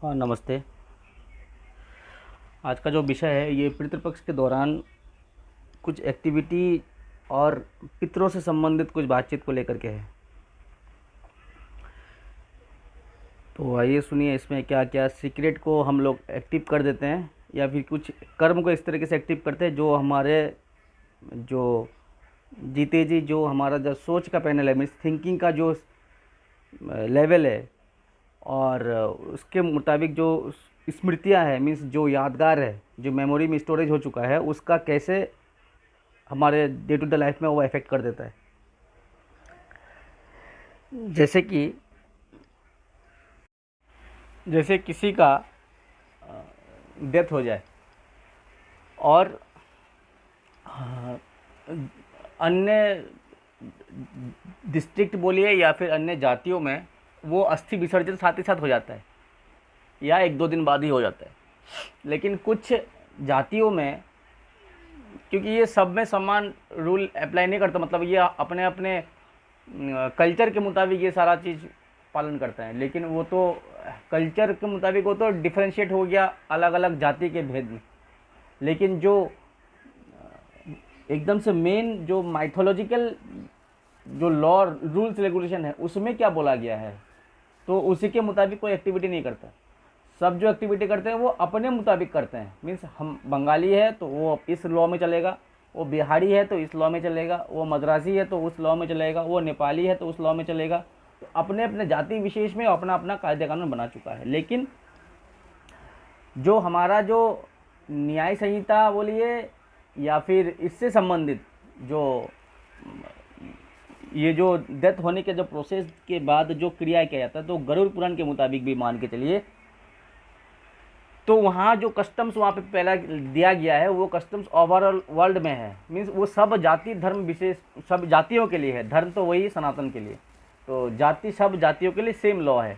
हाँ, नमस्ते। आज का जो विषय है ये पितृपक्ष के दौरान कुछ एक्टिविटी और पितरों से संबंधित कुछ बातचीत को लेकर के है। तो आइए सुनिए इसमें क्या क्या सीक्रेट को हम लोग एक्टिव कर देते हैं या फिर कुछ कर्म को इस तरीके से एक्टिव करते हैं जो हमारे जो जीते जी जो हमारा जो सोच का पैनल है, मीन्स थिंकिंग का जो लेवल है, और उसके मुताबिक जो स्मृतियाँ हैं, मीन्स जो यादगार है, जो मेमोरी में स्टोरेज हो चुका है, उसका कैसे हमारे डे टू डे लाइफ में वो इफ़ेक्ट कर देता है। जैसे कि जैसे किसी का डेथ हो जाए और अन्य डिस्ट्रिक्ट बोलिए या फिर अन्य जातियों में वो अस्थि विसर्जन साथ ही साथ हो जाता है या एक दो दिन बाद ही हो जाता है। लेकिन कुछ जातियों में, क्योंकि ये सब में समान रूल अप्लाई नहीं करता, मतलब ये अपने अपने कल्चर के मुताबिक ये सारा चीज़ पालन करता है, लेकिन वो तो कल्चर के मुताबिक वो तो डिफ्रेंशिएट हो गया अलग अलग जाति के भेद में। लेकिन जो एकदम से मेन जो माइथोलॉजिकल जो लॉ रूल्स रेगुलेशन है उसमें क्या बोला गया है, तो उसी के मुताबिक कोई एक्टिविटी नहीं करता। सब जो एक्टिविटी करते हैं वो अपने मुताबिक करते हैं। मीन्स हम बंगाली है तो वो इस लॉ में चलेगा, वो बिहारी है तो इस लॉ में चलेगा, वो मद्रासी है तो उस लॉ में चलेगा, वो नेपाली है तो उस लॉ में चलेगा। तो अपने अपने जाति विशेष में अपना अपना कायदे कानून बना चुका है। लेकिन जो हमारा जो न्याय संहिता बोलिए या फिर इससे संबंधित जो ये जो डेथ होने के जो प्रोसेस के बाद जो क्रिया किया जाता है, तो गरुड़ पुराण के मुताबिक भी मान के चलिए, तो वहाँ जो कस्टम्स वहाँ पे पहला दिया गया है वो कस्टम्स ओवरऑल वर्ल्ड में है। मीन्स वो सब जाति धर्म विशेष सब जातियों के लिए है, धर्म तो वही सनातन के लिए, तो जाति सब जातियों के लिए सेम लॉ है।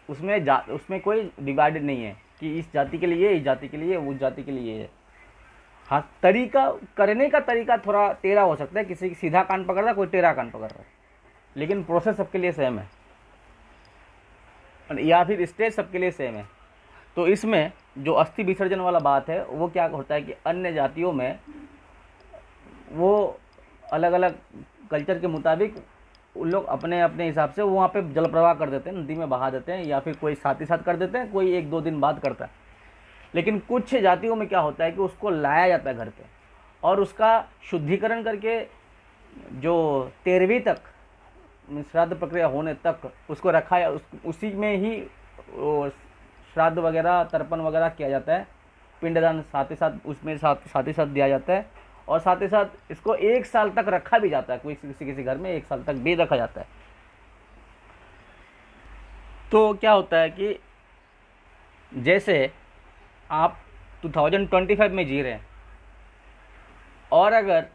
उसमें कोई डिवाइडेड नहीं है कि इस जाति के लिए, इस जाति के लिए, उस जाति के लिए है। हाँ, तरीका करने का तरीका थोड़ा टेढ़ा हो सकता है, किसी की सीधा कान पकड़ रहा है, कोई टेढ़ा कान पकड़ रहा है, लेकिन प्रोसेस सबके लिए सेम है, या फिर स्टेज सबके लिए सेम है। तो इसमें जो अस्थि विसर्जन वाला बात है वो क्या होता है कि अन्य जातियों में वो अलग अलग कल्चर के मुताबिक उन लोग अपने अपने हिसाब से वहाँ पे जल प्रवाह कर देते हैं, नदी में बहा देते हैं, या फिर कोई साथ ही साथ कर देते हैं, कोई एक दो दिन बाद करता है। लेकिन कुछ जातियों में क्या होता है कि उसको लाया जाता है घर पे और उसका शुद्धिकरण करके जो 13वीं तक श्राद्ध प्रक्रिया होने तक उसको रखा है, उसी में ही श्राद्ध वगैरह तर्पण वगैरह किया जाता है। पिंडदान साथ ही साथ उसमें साथ ही साथ दिया जाता है, और साथ ही साथ इसको 1 साल तक रखा भी जाता है। कोई किसी किसी घर में 1 साल तक भी रखा जाता है। तो क्या होता है कि जैसे आप 2025 में जी रहे हैं और अगर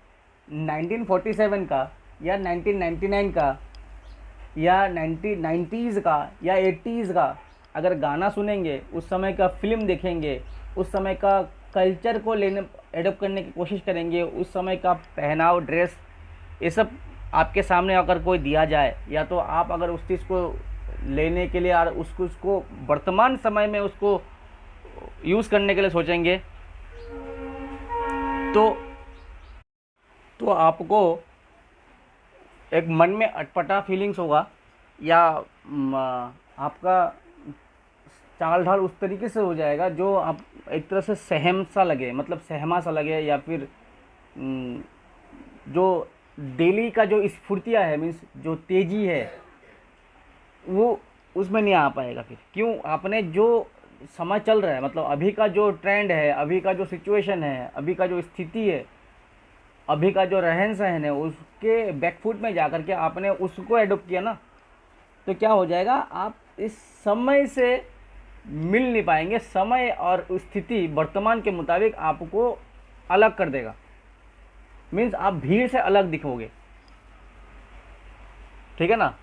1947 का या 1999 का या 1990s का या 80s का अगर गाना सुनेंगे, उस समय का फिल्म देखेंगे, उस समय का कल्चर को लेने एडॉप्ट करने की कोशिश करेंगे, उस समय का पहनाव ड्रेस, ये सब आपके सामने अगर कोई दिया जाए, या तो आप अगर उस चीज़ को लेने के लिए और उसको वर्तमान समय में उसको यूज़ करने के लिए सोचेंगे, तो आपको एक मन में अटपटा फीलिंग्स होगा, या आपका चाल ढाल उस तरीके से हो जाएगा जो आप एक तरह से सहम सा लगे, मतलब सहमा सा लगे, या फिर जो डेली का जो स्फूर्तियाँ है, मीन्स जो तेज़ी है वो उसमें नहीं आ पाएगा। फिर क्यों, आपने जो समय चल रहा है, मतलब अभी का जो ट्रेंड है, अभी का जो सिचुएशन है, अभी का जो स्थिति है, अभी का जो रहन सहन है, उसके बैकफुट में जा कर के आपने उसको एडोप्ट किया ना, तो क्या हो जाएगा, आप इस समय से मिल नहीं पाएंगे। समय और स्थिति वर्तमान के मुताबिक आपको अलग कर देगा। मीन्स आप भीड़ से अलग दिखोगे, ठीक है ना।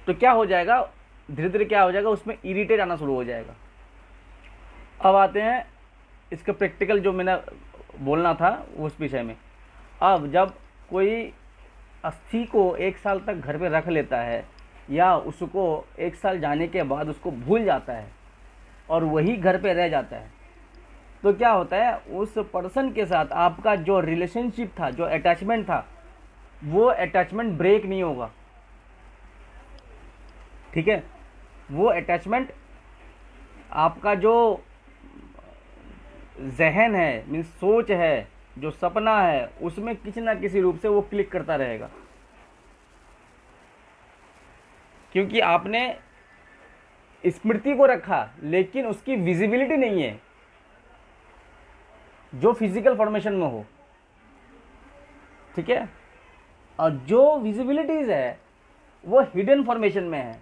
तो क्या हो जाएगा, धीरे धीरे क्या हो जाएगा, उसमें इरिटेट आना शुरू हो जाएगा। अब आते हैं इसका प्रैक्टिकल जो मैंने बोलना था उस विषय में। अब जब कोई अस्थि को 1 साल तक घर पे रख लेता है, या उसको 1 साल जाने के बाद उसको भूल जाता है, और वही घर पे रह जाता है, तो क्या होता है, उस पर्सन के साथ आपका जो रिलेशनशिप था, जो अटैचमेंट था, वो अटैचमेंट ब्रेक नहीं होगा। ठीक है, वो अटैचमेंट आपका जो जहन है, मीन्स सोच है, जो सपना है, उसमें किसी ना किसी रूप से वो क्लिक करता रहेगा, क्योंकि आपने स्मृति को रखा लेकिन उसकी विजिबिलिटी नहीं है जो फिजिकल फॉर्मेशन में हो। ठीक है, और जो विजिबिलिटीज है वो हिडन फॉर्मेशन में है,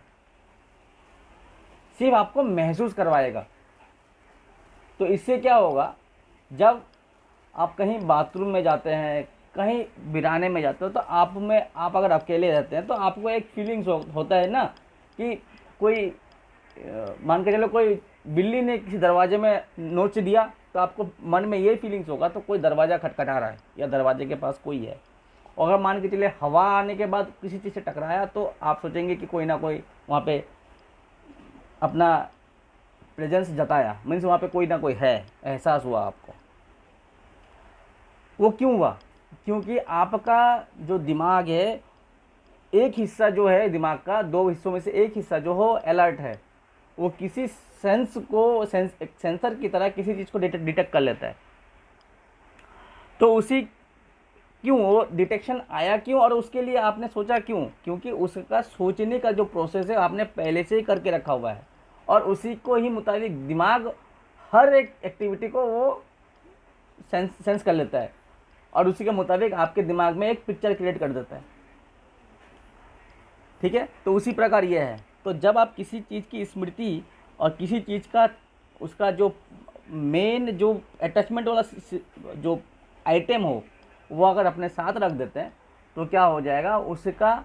सिर्फ आपको महसूस करवाएगा। तो इससे क्या होगा, जब आप कहीं बाथरूम में जाते हैं, कहीं बिराने में जाते हो, तो आप अगर अकेले रहते हैं तो आपको एक फीलिंग्स होता है ना कि कोई मान के चलो कोई बिल्ली ने किसी दरवाजे में नोच दिया, तो आपको मन में ये फीलिंग्स होगा तो कोई दरवाज़ा खटखटा रहा है या दरवाजे के पास कोई है। और अगर मान के चले हवा आने के बाद किसी चीज़ से टकराया तो आप सोचेंगे कि कोई ना कोई वहाँ पे अपना प्रेजेंस जताया, मीन्स वहाँ पे कोई ना कोई है, एहसास हुआ आपको। वो क्यों हुआ? क्योंकि आपका जो दिमाग है, एक हिस्सा जो है दिमाग का, दो हिस्सों में से एक हिस्सा जो हो अलर्ट है, वो किसी सेंस को एक सेंसर की तरह किसी चीज़ को डिटेक्ट कर लेता है। तो उसी क्यों वो डिटेक्शन आया क्यों, और उसके लिए आपने सोचा क्यों? क्योंकि उसका सोचने का जो प्रोसेस है आपने पहले से ही करके रखा हुआ है, और उसी को ही मुताबिक दिमाग हर एक एक्टिविटी को वो सेंस कर लेता है, और उसी के मुताबिक आपके दिमाग में एक पिक्चर क्रिएट कर देता है। ठीक है, तो उसी प्रकार ये है। तो जब आप किसी चीज़ की स्मृति और किसी चीज़ का उसका जो मेन जो अटैचमेंट वाला जो आइटम हो वो अगर अपने साथ रख देते हैं तो क्या हो जाएगा, उसका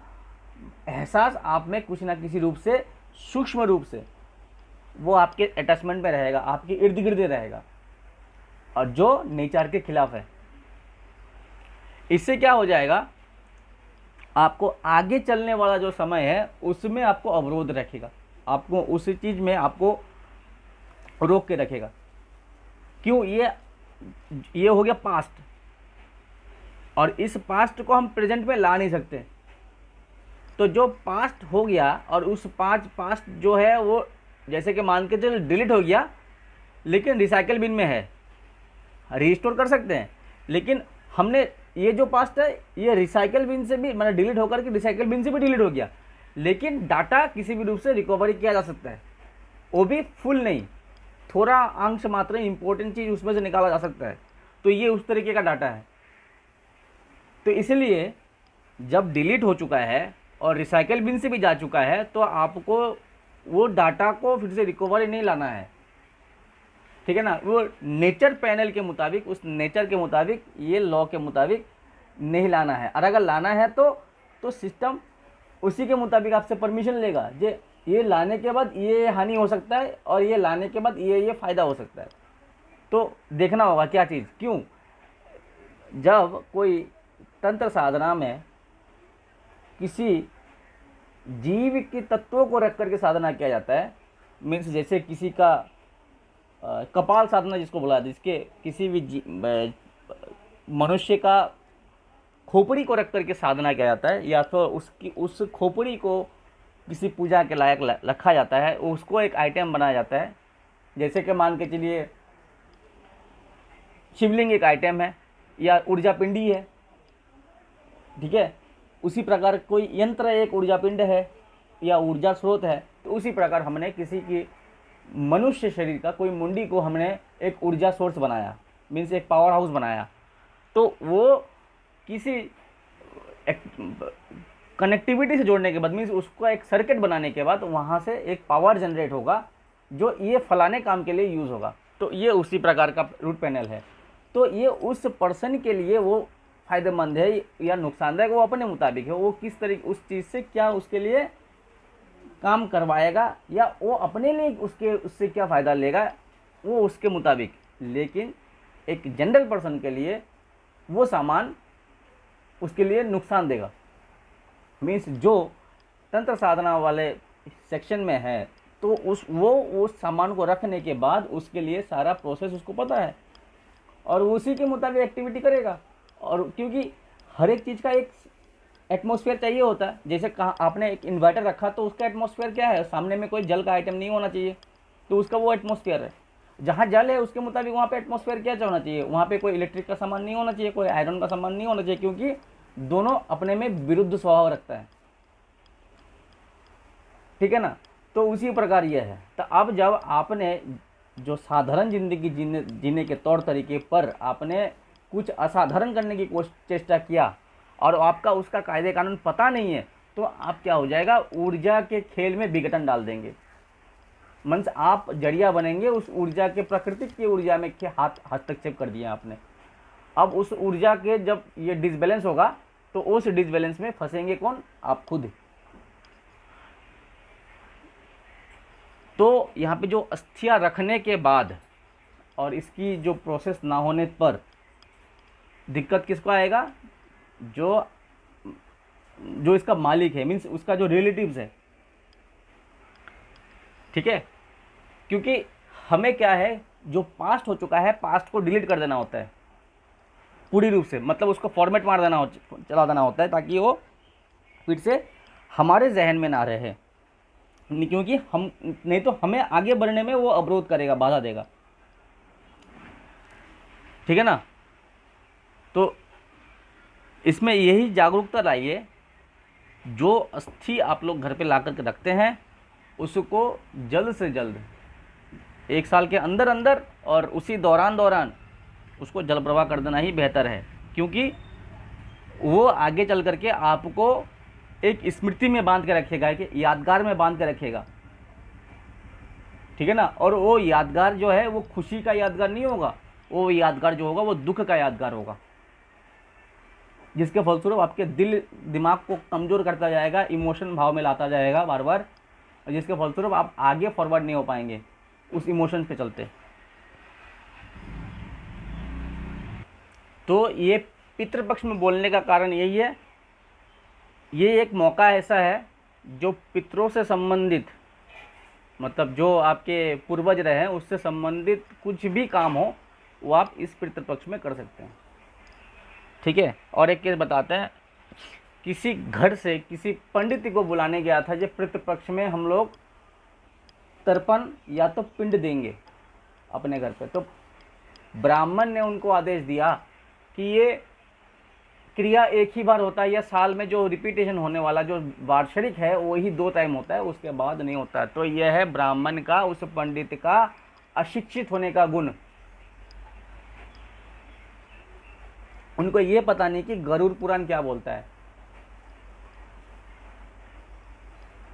एहसास आप में कुछ ना किसी रूप से, सूक्ष्म रूप से वो आपके अटैचमेंट में रहेगा, आपके इर्द गिर्द रहेगा, और जो नेचर के खिलाफ है। इससे क्या हो जाएगा, आपको आगे चलने वाला जो समय है उसमें आपको अवरोध रखेगा, आपको उस चीज़ में आपको रोक के रखेगा। क्यों? ये हो गया पास्ट, और इस पास्ट को हम प्रेजेंट में ला नहीं सकते। तो जो पास्ट हो गया, और उस पास्ट जो है वो जैसे कि मान के चलो डिलीट हो गया, लेकिन रिसाइकल बिन में है, रिस्टोर कर सकते हैं, लेकिन हमने ये जो पास्ट है ये रिसाइकल बिन से भी मतलब डिलीट होकर के रिसाइकल बिन से भी डिलीट हो गया, लेकिन डाटा किसी भी रूप से रिकवरी किया जा सकता है, वो भी फुल नहीं, थोड़ा अंश मात्र इंपॉर्टेंट चीज़ उसमें से निकाला जा सकता है। तो ये उस तरीके का डाटा है। तो इसलिए जब डिलीट हो चुका है और रिसाइकल बिन से भी जा चुका है, तो आपको वो डाटा को फिर से रिकवरी नहीं लाना है। ठीक है ना, वो नेचर पैनल के मुताबिक, उस नेचर के मुताबिक, ये लॉ के मुताबिक नहीं लाना है। और अगर लाना है तो सिस्टम उसी के मुताबिक आपसे परमिशन लेगा, ये लाने के बाद ये हानि हो सकता है और ये लाने के बाद ये फ़ायदा हो सकता है। तो देखना होगा क्या चीज़, क्यों जब कोई तंत्र साधना में किसी जीव के तत्वों को रख करके साधना किया जाता है, मीन्स जैसे किसी का कपाल साधना जिसको बोला, जिसके किसी भी मनुष्य का खोपड़ी को रख करके साधना किया जाता है, या तो उस खोपड़ी को किसी पूजा के लायक रखा जाता है, उसको एक आइटम बनाया जाता है। जैसे कि मान के चलिए शिवलिंग एक आइटम है या ऊर्जा पिंडी है, ठीक है, उसी प्रकार कोई यंत्र एक ऊर्जा पिंड है या ऊर्जा स्रोत है। तो उसी प्रकार हमने किसी की मनुष्य शरीर का कोई मुंडी को हमने एक ऊर्जा सोर्स बनाया, मीन्स एक पावर हाउस बनाया। तो वो किसी कनेक्टिविटी से जोड़ने के बाद, मीन्स उसको एक सर्किट बनाने के बाद वहाँ से एक पावर जनरेट होगा जो ये फलाने काम के लिए यूज़ होगा। तो ये उसी प्रकार का रूट पैनल है। तो ये उस पर्सन के लिए वो फ़ायदेमंद है या नुकसानदायक, वो अपने मुताबिक है, वो किस तरीके उस चीज़ से क्या उसके लिए काम करवाएगा या वो अपने लिए उससे क्या फ़ायदा लेगा, वो उसके मुताबिक। लेकिन एक जनरल पर्सन के लिए वो सामान उसके लिए नुकसान देगा। मीन्स जो तंत्र साधना वाले सेक्शन में है, तो उस सामान को रखने के बाद उसके लिए सारा प्रोसेस उसको पता है और उसी के मुताबिक एक्टिविटी करेगा। और क्योंकि हर एक चीज़ का एक एटमॉस्फेयर चाहिए होता है। जैसे कहाँ आपने एक इन्वर्टर रखा तो उसका एटमॉस्फेयर क्या है, सामने में कोई जल का आइटम नहीं होना चाहिए, तो उसका वो एटमॉस्फेयर है। जहाँ जल है उसके मुताबिक वहाँ पे एटमॉस्फेयर क्या होना चाहिए, वहाँ पे कोई इलेक्ट्रिक का सामान नहीं होना चाहिए, कोई आयरन का सामान नहीं होना चाहिए, क्योंकि दोनों अपने में विरुद्ध स्वभाव रखता है। ठीक है ना। तो उसी प्रकार यह है। तो अब जब आपने जो साधारण जिंदगी जीने के तौर तरीके पर आपने कुछ असाधारण करने की चेष्टा किया और आपका उसका कायदे कानून पता नहीं है, तो आप क्या हो जाएगा, ऊर्जा के खेल में विघटन डाल देंगे। मंच आप जड़िया बनेंगे उस ऊर्जा के, प्रकृति की ऊर्जा में के हस्तक्षेप कर दिया आपने। अब उस ऊर्जा के जब ये डिसबैलेंस होगा तो उस डिसबैलेंस में फंसेंगे कौन, आप खुद। तो यहाँ पे जो अस्थियां रखने के बाद और इसकी जो प्रोसेस ना होने पर दिक्कत किसको आएगा, जो इसका मालिक है, मीन्स उसका जो रिलेटिव्स है। ठीक है। क्योंकि हमें क्या है, जो पास्ट हो चुका है पास्ट को डिलीट कर देना होता है पूरी रूप से, मतलब उसको फॉर्मेट मार देना चला देना होता है, ताकि वो फिर से हमारे जहन में ना रहे। क्योंकि हम नहीं तो हमें आगे बढ़ने में वो अवरोध करेगा, बाधा देगा। ठीक है ना। तो इसमें यही जागरूकता लाइए, जो अस्थि आप लोग घर पे ला करके रखते हैं उसको जल्द से जल्द 1 साल के अंदर अंदर और उसी दौरान उसको जल प्रवाह कर देना ही बेहतर है। क्योंकि वो आगे चल करके आपको एक स्मृति में बांध के रखेगा, कि यादगार में बांध के रखेगा। ठीक है ना। और वो यादगार जो है वो खुशी का यादगार नहीं होगा, वो यादगार जो होगा वो दुख का यादगार होगा, जिसके फलस्वरूप आपके दिल दिमाग को कमज़ोर करता जाएगा, इमोशन भाव में लाता जाएगा बार बार, और जिसके फलस्वरूप आप आगे फॉरवर्ड नहीं हो पाएंगे उस इमोशन पे चलते। तो ये पितृपक्ष में बोलने का कारण यही है, ये एक मौका ऐसा है जो पितरों से संबंधित, मतलब जो आपके पूर्वज रहे हैं उससे संबंधित कुछ भी काम हो वो आप इस पितृपक्ष में कर सकते हैं। ठीक है। और एक केस बताते हैं, किसी घर से किसी पंडित को बुलाने गया था, जो पितृपक्ष में हम लोग तर्पण या तो पिंड देंगे अपने घर पे। तो ब्राह्मण ने उनको आदेश दिया कि ये क्रिया एक ही बार होता है, या साल में जो रिपीटेशन होने वाला जो वार्षिक है वही 2 टाइम होता है, उसके बाद नहीं होता है। तो यह है ब्राह्मण का, उस पंडित का अशिक्षित होने का गुण। उनको ये पता नहीं कि गरुड़ पुराण क्या बोलता है।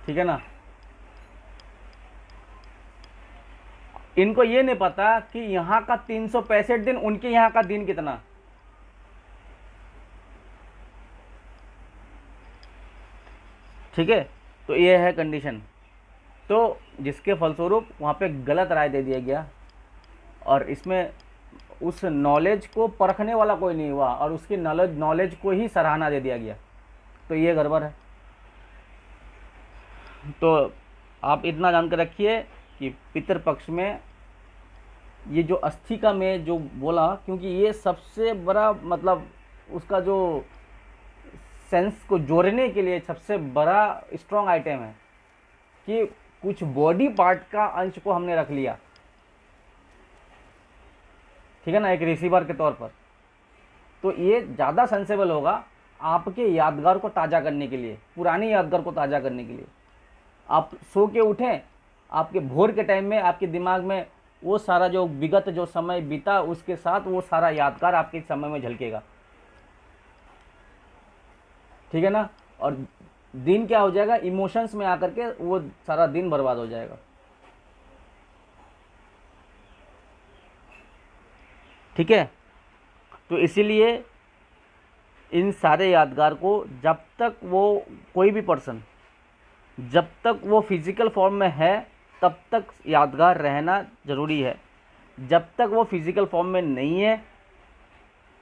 ठीक है ना। इनको ये नहीं पता कि यहाँ का 365 दिन, उनके यहाँ का दिन कितना। ठीक है। तो ये है कंडीशन। तो जिसके फलस्वरूप वहाँ पे गलत राय दे दिया गया, और इसमें उस नॉलेज को परखने वाला कोई नहीं हुआ, और उसकी नॉलेज को ही सराहना दे दिया गया। तो ये गड़बड़ है। तो आप इतना जान कर रखिए कि पितृपक्ष में ये जो अस्थि का मैं जो बोला, क्योंकि ये सबसे बड़ा, मतलब उसका जो सेंस को जोड़ने के लिए सबसे बड़ा स्ट्रॉन्ग आइटम है, कि कुछ बॉडी पार्ट का अंश को हमने रख लिया। ठीक है ना, एक रिसीवर के तौर पर। तो ये ज़्यादा सेंसेबल होगा आपके यादगार को ताज़ा करने के लिए, पुरानी यादगार को ताज़ा करने के लिए। आप सो के उठें, आपके भोर के टाइम में आपके दिमाग में वो सारा जो विगत जो समय बीता उसके साथ वो सारा यादगार आपके समय में झलकेगा। ठीक है ना। और दिन क्या हो जाएगा, इमोशंस में आकर के वो सारा दिन बर्बाद हो जाएगा। ठीक है। तो इसीलिए इन सारे यादगार को जब तक वो कोई भी पर्सन, जब तक वो फिजिकल फॉर्म में है तब तक यादगार रहना ज़रूरी है। जब तक वो फिजिकल फॉर्म में नहीं है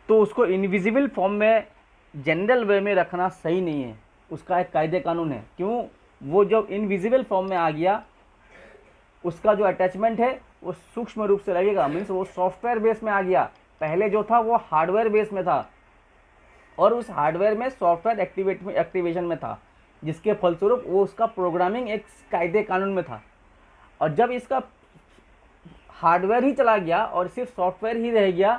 तो उसको इनविजिबल फॉर्म में जनरल वे में रखना सही नहीं है। उसका एक कायदे कानून है। क्यों, वो जब इनविजिबल फॉर्म में आ गया उसका जो अटैचमेंट है वो सूक्ष्म रूप से लगेगा, मीन्स वो सॉफ्टवेयर बेस में आ गया। पहले जो था वो हार्डवेयर बेस में था और उस हार्डवेयर में सॉफ्टवेयर एक्टिवेशन में था, जिसके फलस्वरूप वो उसका प्रोग्रामिंग एक कायदे कानून में था। और जब इसका हार्डवेयर ही चला गया और सिर्फ सॉफ्टवेयर ही रह गया,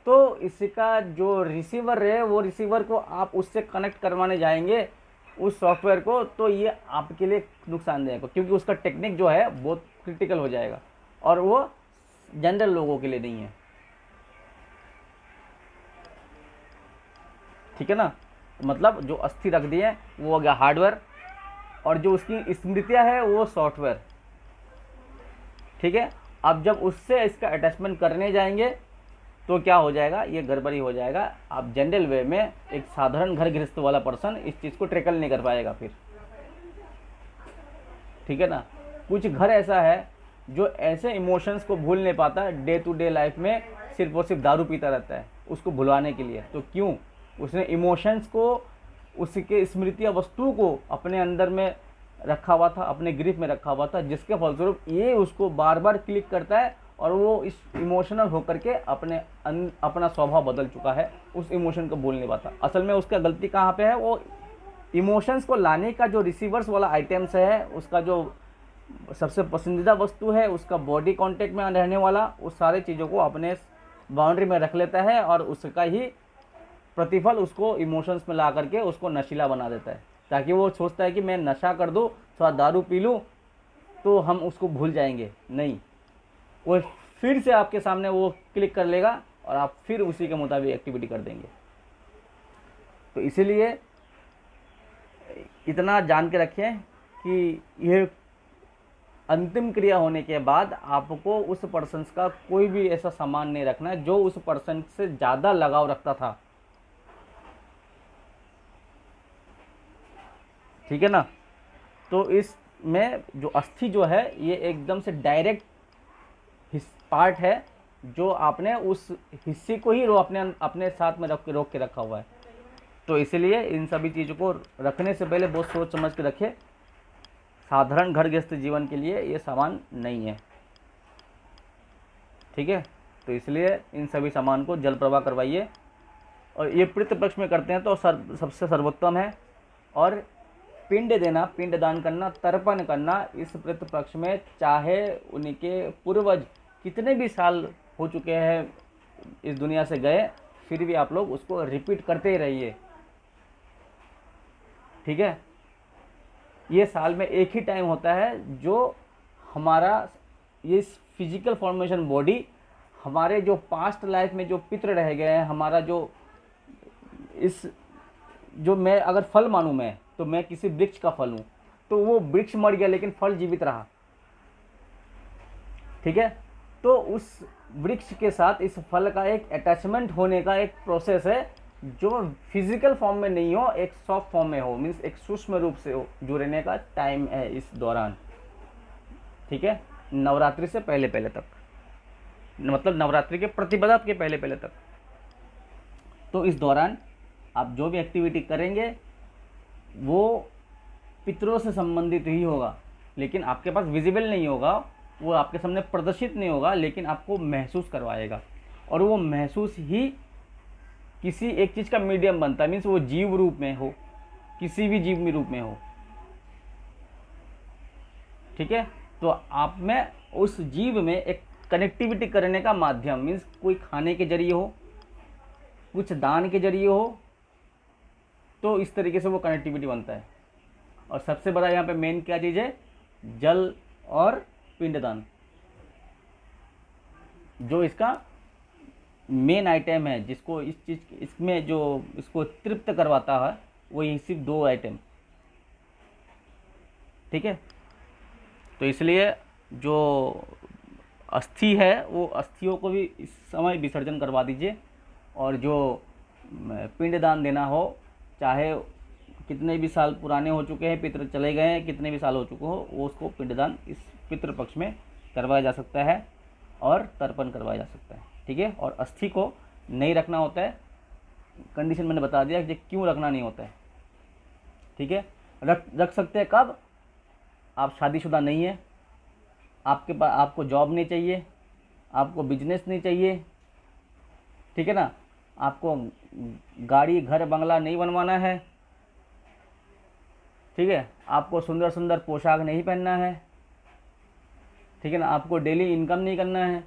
तो इसका जो रिसीवर है वो रिसीवर को आप उससे कनेक्ट करवाने जाएंगे उस सॉफ्टवेयर को, तो ये आपके लिए नुकसानदायक हो, क्योंकि उसका टेक्निक जो है बहुत क्रिटिकल हो जाएगा और वो जनरल लोगों के लिए नहीं है। ठीक है ना। मतलब जो अस्थि रख दिए वो हो गया हार्डवेयर और जो उसकी स्मृतियाँ है वो सॉफ्टवेयर। ठीक है। अब जब उससे इसका अटैचमेंट करने जाएंगे तो क्या हो जाएगा, ये गड़बड़ी हो जाएगा। आप जनरल वे में एक साधारण घर गृहस्थ वाला पर्सन इस चीज़ को ट्रैकल नहीं कर पाएगा फिर। ठीक है ना। कुछ घर ऐसा है जो ऐसे इमोशंस को भूल नहीं पाता, डे टू डे लाइफ में सिर्फ और सिर्फ दारू पीता रहता है उसको भुलाने के लिए। तो क्यों, उसने इमोशंस को, उसके स्मृति या वस्तु को अपने अंदर में रखा हुआ था, अपने ग्रिप में रखा हुआ था, जिसके फलस्वरूप ये उसको बार बार क्लिक करता है और वो इस इमोशनल होकर के अपना स्वभाव बदल चुका है, उस इमोशन को भूल नहीं पाता। असल में उसका गलती कहाँ पे है, वो इमोशंस को लाने का जो रिसीवर्स वाला आइटम्स है, उसका जो सबसे पसंदीदा वस्तु है, उसका बॉडी कांटेक्ट में रहने वाला, उस सारे चीज़ों को अपने बाउंड्री में रख लेता है और उसका ही प्रतिफल उसको इमोशंस में ला करके उसको नशीला बना देता है, ताकि वो सोचता है कि मैं नशा कर दूँ, थोड़ा दारू पी लूँ तो हम उसको भूल जाएंगे। नहीं, वो फिर से आपके सामने वो क्लिक कर लेगा और आप फिर उसी के मुताबिक एक्टिविटी कर देंगे। तो इसीलिए इतना जान के रखें कि यह अंतिम क्रिया होने के बाद आपको उस पर्सन का कोई भी ऐसा सामान नहीं रखना है जो उस पर्सन से ज़्यादा लगाव रखता था। ठीक है ना। तो इसमें जो अस्थि जो है ये एकदम से डायरेक्ट पार्ट है जो आपने उस हिस्से को ही अपने साथ में रोक के रखा हुआ है। तो इसलिए इन सभी चीज़ों को रखने से पहले बहुत सोच समझ के रखें। साधारण घर गृहस्थ जीवन के लिए ये सामान नहीं है। ठीक है। तो इसलिए इन सभी सामान को जल प्रवाह करवाइए और ये पितृपक्ष में करते हैं तो सबसे सर्वोत्तम है। और पिंड देना, पिंड दान करना, तर्पण करना इस पितृपक्ष में, चाहे उनके पूर्वज कितने भी साल हो चुके हैं इस दुनिया से गए, फिर भी आप लोग उसको रिपीट करते ही रहिए। ठीक है। ये साल में एक ही टाइम होता है जो हमारा ये फिजिकल फॉर्मेशन बॉडी, हमारे जो पास्ट लाइफ में जो पितृ रह गए हैं, हमारा जो मैं अगर फल मानूं, मैं तो मैं किसी वृक्ष का फल हूँ, तो वो वृक्ष मर गया लेकिन फल जीवित रहा। ठीक है। तो उस वृक्ष के साथ इस फल का एक अटैचमेंट होने का एक प्रोसेस है जो फिजिकल फॉर्म में नहीं हो, एक सॉफ्ट फॉर्म में हो, मीन्स एक सूक्ष्म रूप से हो, जुड़ने का टाइम है इस दौरान। ठीक है। नवरात्रि से पहले पहले तक, मतलब नवरात्रि के प्रतिपदा के पहले पहले तक। तो इस दौरान आप जो भी एक्टिविटी करेंगे वो पितरों से संबंधित ही होगा, लेकिन आपके पास विजिबल नहीं होगा, वो आपके सामने प्रदर्शित नहीं होगा, लेकिन आपको महसूस करवाएगा। और वो महसूस ही किसी एक चीज़ का मीडियम बनता है, मीन्स वो जीव रूप में हो, किसी भी जीव रूप में हो। ठीक है। तो आप में उस जीव में एक कनेक्टिविटी करने का माध्यम, मीन्स कोई खाने के जरिए हो, कुछ दान के जरिए हो, तो इस तरीके से वो कनेक्टिविटी बनता है। और सबसे बड़ा यहाँ पे मेन क्या चीज़ है, जल और पिंडदान, जो इसका मेन आइटम है, जिसको इसमें जो इसको तृप्त करवाता है वो ये सिर्फ 2 आइटम। ठीक है। तो इसलिए जो अस्थि है वो अस्थियों को भी इस समय विसर्जन करवा दीजिए। और जो पिंडदान देना हो, चाहे कितने भी साल पुराने हो चुके हैं, पितृ चले गए हैं, कितने भी साल हो चुके हो, वो उसको पिंडदान इस पितृपक्ष में करवाया जा सकता है और तर्पण करवाया जा सकता है। ठीक है। और अस्थि को नहीं रखना होता है, कंडीशन मैंने बता दिया कि क्यों रखना नहीं होता है। ठीक है। रख सकते हैं कब, आप शादीशुदा नहीं है, आपके पास, आपको जॉब नहीं चाहिए, आपको बिजनेस नहीं चाहिए, ठीक है ना, आपको गाड़ी घर बंगला नहीं बनवाना है, ठीक है, आपको सुंदर सुंदर पोशाक नहीं पहनना है, ठीक है ना, आपको डेली इनकम नहीं करना है,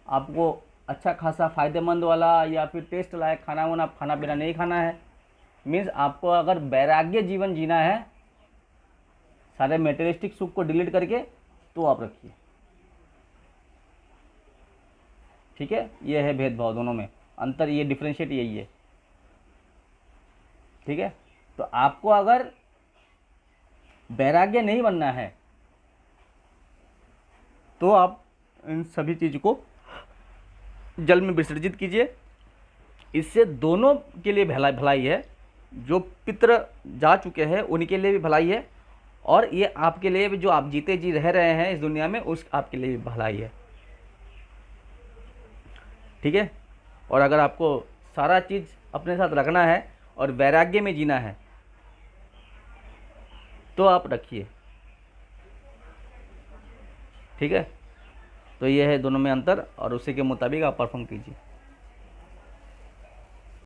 आपको अच्छा खासा फ़ायदेमंद वाला या फिर टेस्ट लायक खाना वाना खाना पीना नहीं खाना है। मीन्स आपको अगर वैराग्य जीवन जीना है, सारे मेटेरियलिस्टिक सुख को डिलीट करके, तो आप रखिए। ठीक है, ये है भेदभाव दोनों में, अंतर ये डिफ्रेंशिएट यही है। ठीक है, तो आपको अगर वैराग्य नहीं बनना है तो आप इन सभी चीज़ को जल में विसर्जित कीजिए। इससे दोनों के लिए भलाई है, जो पितृ जा चुके हैं उनके लिए भी भलाई है, और ये आपके लिए भी, जो आप जीते जी रह रहे हैं इस दुनिया में, उस आपके लिए भी भलाई है। ठीक है, और अगर आपको सारा चीज़ अपने साथ रखना है और वैराग्य में जीना है तो आप रखिए। ठीक है, तो ये है दोनों में अंतर, और उसी के मुताबिक आप परफॉर्म कीजिए।